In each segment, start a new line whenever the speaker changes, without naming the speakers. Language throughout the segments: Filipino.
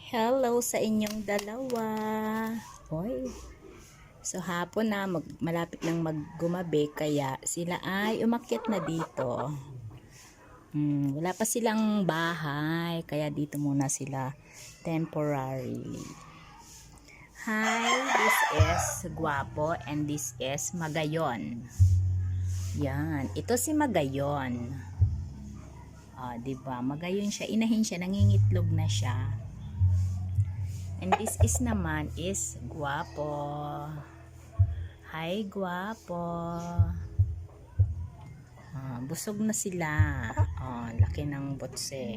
Hello sa inyong dalawa. Hoy. So hapon na malapit nang maggumabi kaya sila ay umakyat na dito. Wala pa silang bahay kaya dito muna sila temporarily. Hi, this is Guwapo and this is Magayon. Yan, ito si Magayon. Diba? Magayon siya, inahin siya, nangingitlog na siya. And this is naman is Guwapo. Hi, Guwapo. Busog na sila. Laki ng botse.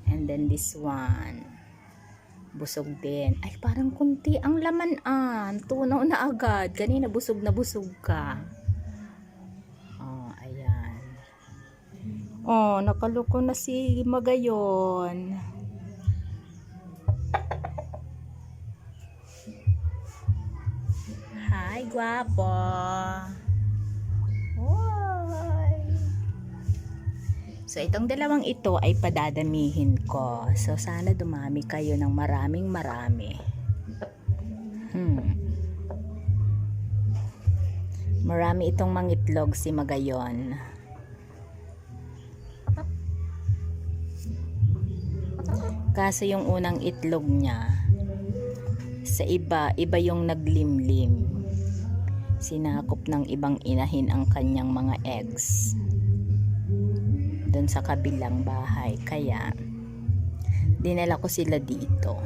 And then this one. Busog din. Ay, parang kunti ang laman. Tunaw na agad. Kanina busog ka. Ayan. Nakaloko na si Magayon. Hi, Guwapo. So, itong dalawang ito ay padadamihin ko. So, sana dumami kayo ng maraming. Marami itong mangitlog si Magayon. Kaso yung unang itlog niya, sa iba yung naglimlim. Sinakop ng ibang inahin ang kanyang mga eggs doon sa kabilang bahay. Kaya dinala ko sila dito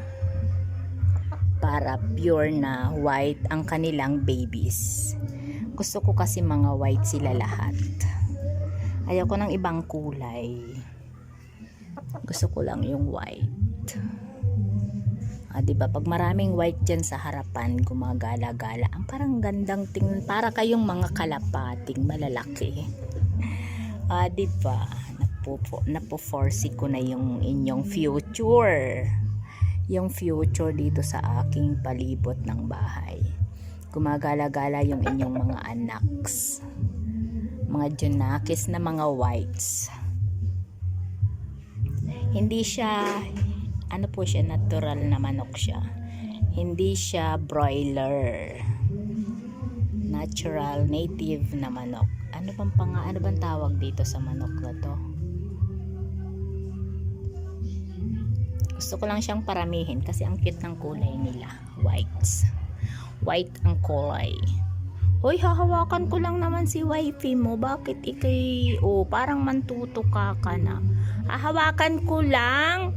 para pure na white ang kanilang babies. Gusto ko kasi mga white sila lahat. Ayoko ng ibang kulay. Gusto ko lang yung white. Diba? Pag maraming white dyan sa harapan, gumagala-gala. Ang parang gandang tingnan. Para kayong mga kalapating malalaki. Diba? Napo-force ko na yung inyong future. Yung future dito sa aking palibot ng bahay. Gumagala-gala yung inyong mga anaks. Mga junakis na mga whites. Hindi siya, natural na manok siya. Hindi siya broiler. Natural, native na manok. Ano bang tawag dito sa manok na to? Gusto ko lang siyang paramihin kasi ang cute ng kulay nila. White ang kulay. Hoy, hahawakan ko lang naman si wifey mo. Bakit ikay, parang mantuto ka na. Hahawakan ko lang.